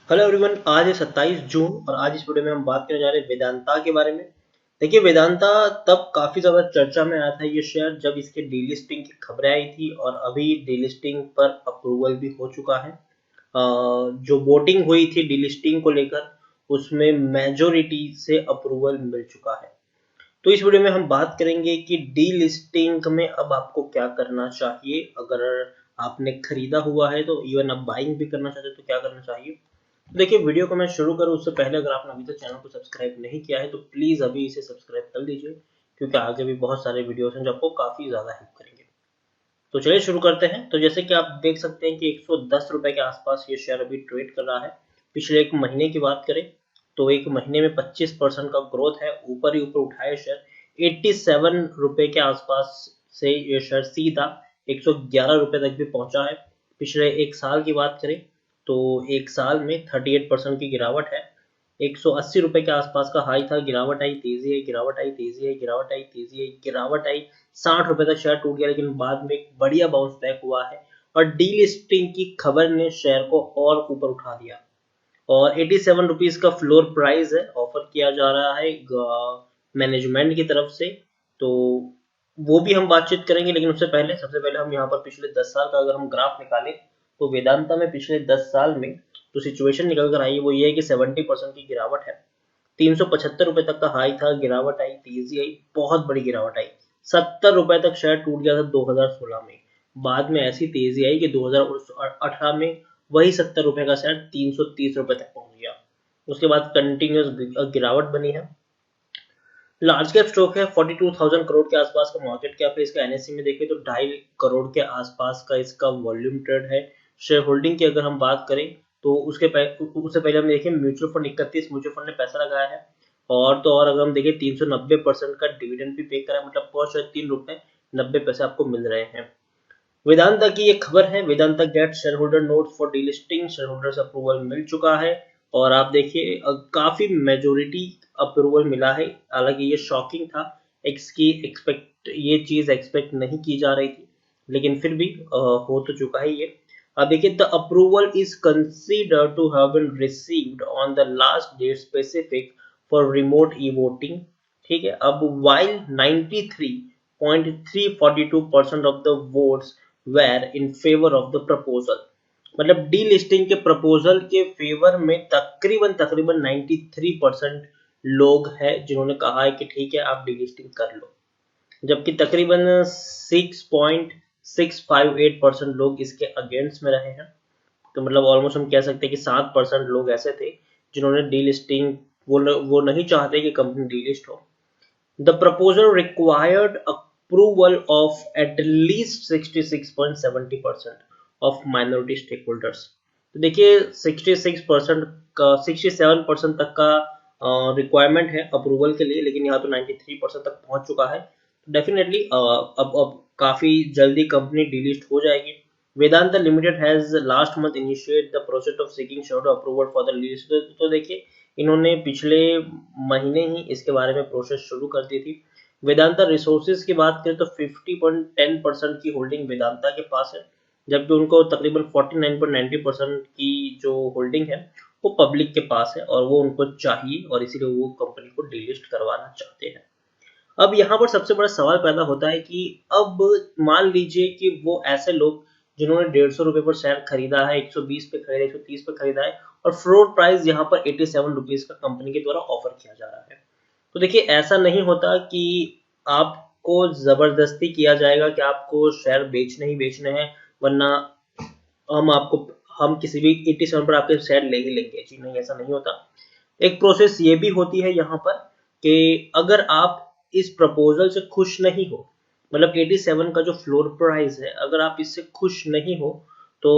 Hello everyone, आज है 27 जून और आज इस वीडियो में हम बात करने जा रहे हैं वेदांता के बारे में। देखिए, वेदांता तब काफी ज्यादा चर्चा में आया था ये शेयर जब इसके डीलिस्टिंग की खबरें आई थी और अभी डीलिस्टिंग पर अप्रूवल भी हो चुका है। जो वोटिंग हुई थी डीलिस्टिंग को लेकर उसमें मेजोरिटी से अप्रूवल मिल चुका है। तो इस वीडियो में हम बात करेंगे कि डीलिस्टिंग में अब आपको क्या करना चाहिए। अगर आपने खरीदा हुआ है तो इवन आप बाइंग भी करना चाहते हो तो क्या करना चाहिए। देखिए, वीडियो को मैं शुरू करूँ उससे पहले अगर आपने अभी तक चैनल को सब्सक्राइब नहीं किया है तो प्लीज अभी इसे सब्सक्राइब कर दीजिए, क्योंकि आगे भी बहुत सारे वीडियोस हैं जो आपको काफी ज्यादा हेल्प करेंगे। तो चलिए शुरू करते हैं। तो जैसे कि आप देख सकते हैं कि 110 रुपए के आसपास ये शेयर अभी ट्रेड कर रहा है। पिछले एक महीने की बात करें तो एक महीने में 25% का ग्रोथ है, ऊपर ही ऊपर उठाए शेयर 87 रुपए के आसपास से ये शेयर सीधा 111 रुपए तक भी पहुंचा है। पिछले एक साल की बात करें तो एक साल में 38% की गिरावट है। 180 रुपए के आसपास का हाई था, गिरावट आई, तेजी आई, गिरावट आई, तेजी आई, गिरावट आई, तेजी आई, गिरावट आई। 60 रुपए तक शेयर टूट गया, लेकिन बाद में एक बढ़िया बाउंस बैक हुआ है और डीलिस्टिंग की खबर ने शेयर को और ऊपर उठा दिया। और 87 रुपीज का फ्लोर प्राइस है, ऑफर किया जा रहा है मैनेजमेंट की तरफ से। तो वो भी हम बातचीत करेंगे, लेकिन उससे पहले सबसे पहले हम यहाँ पर पिछले 10 साल का अगर हम ग्राफ निकालें तो वेदांता में पिछले 10 साल में जो सिचुएशन निकल कर आई है वो ये है कि 70% की गिरावट है। 375 रुपए तक का हाई था, गिरावट आई, तेजी आई, बहुत बड़ी गिरावट आई। 70 रुपए तक शेयर टूट गया था 2016 में। बाद में ऐसी तेजी आई कि 2018 में वही 70 रुपए का शेयर 330 रुपए तक पहुंच गया। उसके बाद कंटिन्यूस गिरावट बनी है। लार्ज कैप स्टॉक है, 42,000 करोड़ के आसपास का मार्केट कैप है इसका। एनएससी में देखें तो 2.5 करोड़ के आसपास का इसका वॉल्यूम ट्रेड है। शेयर होल्डिंग की अगर हम बात करें तो उससे पहले हम देखें म्यूचुअल फंड 31 म्यूचुअल फंड ने पैसा लगाया है। और तो और अगर हम देखें 390% का डिविडेंड भी पे करा है, मतलब पर शेयर 3 रुपए 90 पैसे आपको मिल रहे हैं। वेदांता की ये खबर है, Vedanta get shareholder nod for delisting, shareholders approval मिल चुका है। और आप देखिए काफी मेजोरिटी अप्रूवल मिला है। हालांकि ये शॉकिंग था, ये चीज एक्सपेक्ट नहीं की जा रही थी, लेकिन फिर भी हो तो चुका है ये। अब देखिए, the approval is consider to have been received on the last date specific for remote e voting. ठीक है, अब while 93.342% of the votes were in favour of the proposal, मतलब डीलिस्टिंग के प्रपोजल के फेवर में तकरीबन तकरीबन 93% लोग हैं जिन्होंने कहा है कि ठीक है आप डीलिस्टिंग कर लो, जबकि तकरीबन 6.658% लोग इसके अगेंस्ट में रहे हैं। तो मतलब ऑलमोस्ट हम कह सकते हैं कि 7% लोग ऐसे थे जिन्होंने डीलिस्टिंग, वो नहीं चाहते कि कंपनी डीलिस्ट हो। The proposal required approval of at least 66.70% of minority stakeholders। तो देखिए 66% का 67% तक का रिक्वायरमेंट है अप्रूवल के लिए, लेकिन यहाँ तो 93% तक पहुंच चुका है। तो डेफिनेटली अब काफी जल्दी कंपनी डिलिस्ट हो जाएगी। Vedanta limited has last month initiate the process of seeking share approval for the list. तो देखिए, इन्होंने पिछले महीने ही इसके बारे में प्रोसेस शुरू कर दी थी। वेदांता रिसोर्सेज की बात करें तो 50.10% की होल्डिंग वेदांता के पास है, जबकि उनको तकरीबन 49.90% की जो होल्डिंग है वो पब्लिक के पास है और वो उनको चाहिए और इसीलिए वो कंपनी को डिलिस्ट करवाना चाहते हैं। अब यहाँ पर सबसे बड़ा सवाल पैदा होता है कि अब मान लीजिए कि वो ऐसे लोग जिन्होंने 150 रुपए पर शेयर खरीदा है, 120 पे खरीदा, 130 पे खरीदा है और फ्लोर प्राइस यहाँ पर 87 रुपीज का कंपनी के द्वारा ऑफर किया जा रहा है। तो देखिए, ऐसा नहीं होता कि आपको जबरदस्ती किया जाएगा कि आपको शेयर बेचने ही बेचने हैं, वरना हम किसी भी 87 पर आपके शेयर ले ही लेंगे। जी नहीं, ऐसा नहीं होता। एक प्रोसेस ये भी होती है यहाँ पर कि अगर आप इस प्रपोजल से खुश नहीं हो, मतलब 87 का जो फ्लोर प्राइस है, अगर आप इससे खुश नहीं हो तो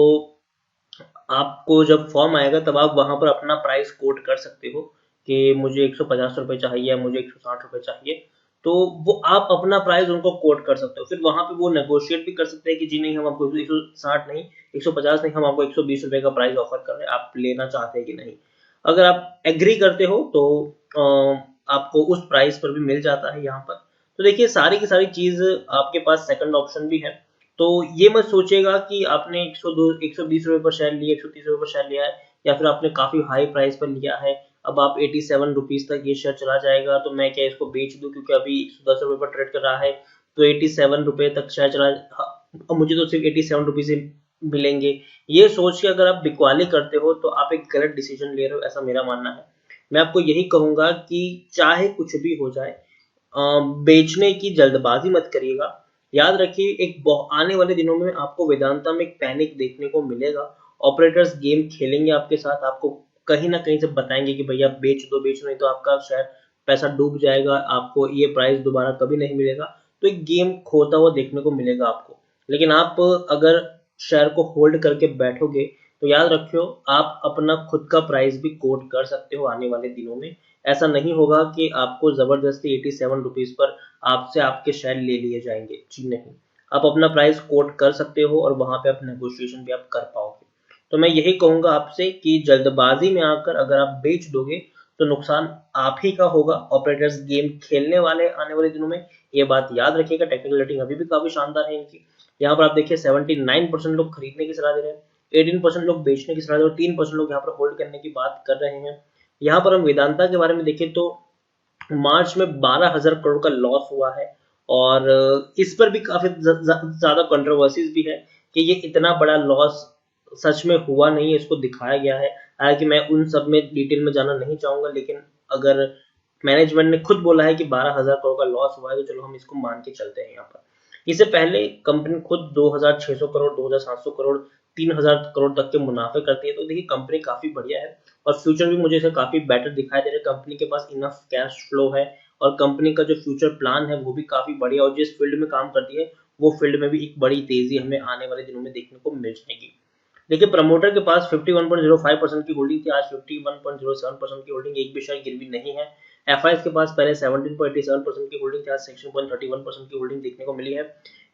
आपको जब फॉर्म आएगा तब आप वहां पर अपना प्राइस कोट कर सकते हो कि मुझे 150 रुपए चाहिए या मुझे 160 रुपए चाहिए। तो वो आप अपना प्राइस उनको कोट कर सकते हो, फिर वहां पे वो नेगोशिएट भी कर सकते हैं कि जी नहीं, हम आपको 160 नहीं, 150 नहीं, हम आपको 120 रुपए का प्राइस ऑफर कर रहे हैं, आप लेना चाहते हैं कि नहीं। अगर आप एग्री करते हो तो आपको उस प्राइस पर भी मिल जाता है यहाँ पर। तो देखिए, सारी की सारी चीज आपके पास सेकंड ऑप्शन भी है तो ये मत सोचिएगा कि आपने 102 120 रुपए पर शेयर लिया, 130 रुपए पर शेयर लिया है, या फिर आपने काफी हाई प्राइस पर लिया है, अब आप 87 रुपीज तक ये शेयर चला जाएगा तो मैं क्या इसको बेच दूं क्योंकि अभी 110 रुपए पर ट्रेड कर रहा है, तो 87 रुपए तक शेयर चला, अब मुझे तो सिर्फ 87 रुपीज ही मिलेंगे। ये सोच के अगर आप बिकवाली करते हो तो आप एक गलत डिसीजन ले रहे हो, ऐसा मेरा मानना है। मैं आपको यही कहूंगा कि चाहे कुछ भी हो जाए, बेचने की जल्दबाजी मत करिएगा। याद रखिए एक आने वाले दिनों में आपको वेदांता में एक पैनिक देखने को मिलेगा। ऑपरेटर्स गेम खेलेंगे आपके साथ, आपको कहीं ना कहीं से बताएंगे कि भैया बेच दो नहीं तो आपका शायद पैसा डूब जाएगा, आपको ये प्राइस दोबारा कभी नहीं मिलेगा। तो एक गेम खोता हुआ देखने को मिलेगा आपको। लेकिन आप अगर शेयर को होल्ड करके बैठोगे तो याद रखियो आप अपना खुद का प्राइस भी कोट कर सकते हो आने वाले दिनों में। ऐसा नहीं होगा कि आपको जबरदस्ती 87 रुपीज पर आपसे आपके शेयर ले लिए जाएंगे, जी नहीं। आप अपना प्राइस कोट कर सकते हो और वहां पे आप नेगोशिएशन भी आप कर पाओगे। तो मैं यही कहूंगा आपसे कि जल्दबाजी में आकर अगर आप बेच दोगे तो नुकसान आप ही का होगा। ऑपरेटर्स गेम खेलने वाले आने वाले दिनों में, ये बात याद रखिएगा। टेक्निकल रेटिंग अभी भी काफी शानदार है इनकी। यहाँ पर आप देखिए 79% लोग खरीदने की सलाह दे रहे हैं, 18% लोग बेचने की सलाह दे रहे हैं और 3% लोग यहाँ पर होल्ड करने की बात कर रहे हैं। यहाँ पर हम वेदांता के बारे में देखें तो मार्च में 12,000 करोड़ का लॉस हुआ है और इस पर भी काफी ज्यादा कंट्रोवर्सीज भी है कि ये इतना बड़ा लॉस सच में हुआ नहीं है, इसको दिखाया गया है। हालांकि मैं उन सब में डिटेल में जाना नहीं चाहूंगा, लेकिन अगर मैनेजमेंट ने खुद बोला है कि 12,000 करोड़ का लॉस हुआ है तो चलो हम इसको मान के चलते हैं। यहाँ पर इससे पहले कंपनी खुद 2,600 करोड़, 2,700 करोड़, 3,000 करोड़ तक के मुनाफे करती है। तो देखिए कंपनी काफी बढ़िया है और फ्यूचर भी मुझे इसे काफी बेटर दिखाई दे रहा है। कंपनी के पास इनफ कैश फ्लो है और कंपनी का जो फ्यूचर प्लान है वो भी काफी बढ़िया, और जिस फील्ड में काम करती है वो फील्ड में भी एक बड़ी तेजी हमें आने वाले दिनों में देखने को मिल जाएगी। देखिए प्रमोटर के पास 51.05% की होल्डिंग थी, आज 51.07% की होल्डिंग, एक भी शेयर गिरवी नहीं है। एफआईएस के पास पहले 17.87% की होल्डिंग थी, आज 16.31% की होल्डिंग देखने को मिली है।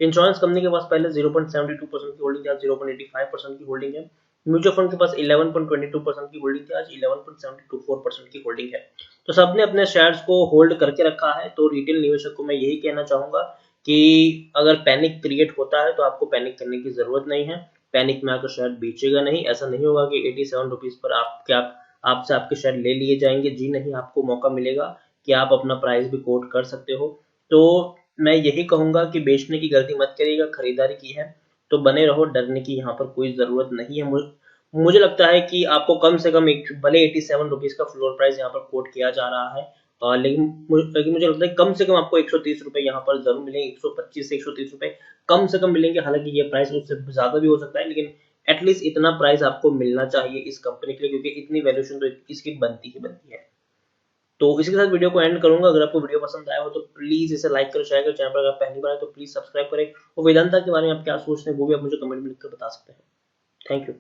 इंश्योरेंस कंपनी के पास पहले 0.72% की होल्डिंग थी, आज 0.85% की होल्डिंग है। म्यूचुअल फंड के पास 11.22% की होल्डिंग थी, आज 11.74% की होल्डिंग है। तो सबने अपने शेयर्स को होल्ड करके रखा है। तो रिटेल निवेशक को मैं यही कहना चाहूंगा कि अगर पैनिक क्रिएट होता है तो आपको पैनिक करने की जरूरत नहीं है। पैनिक में आकर शेयर बेचेगा नहीं। ऐसा नहीं होगा कि 87 रुपीज पर आपसे आपके शेयर ले लिए जाएंगे, जी नहीं। आपको मौका मिलेगा कि आप अपना प्राइस भी कोट कर सकते हो। तो मैं यही कहूंगा कि बेचने की गलती मत करिएगा, खरीदारी की है तो बने रहो, डरने की यहाँ पर कोई जरूरत नहीं है। मुझे लगता है कि आपको कम से कम एक, भले 87 रुपीज का फ्लोर प्राइस यहाँ पर कोट किया जा रहा है, लेकिन मुझे लगता है कम से कम आपको 130 रुपए यहाँ पर जरूर मिलेंगे। 125 से 130 रुपए कम से कम मिलेंगे। हालांकि ये प्राइस उससे ज्यादा भी हो सकता है, लेकिन एटलीस्ट इतना प्राइस आपको मिलना चाहिए इस कंपनी के लिए, क्योंकि इतनी वैल्यूएशन तो इसकी बनती ही बनती है। तो इसी के साथ वीडियो को एंड करूंगा। अगर आपको वीडियो पसंद आया हो तो प्लीज इसे लाइक करो, शेयर करो। चैनल पर अगर पहली बार है तो प्लीज सब्सक्राइब करें और वेदांता के बारे में आप क्या सोचते हैं वो भी आप मुझे कमेंट में लिखकर बता सकते हैं। Thank you.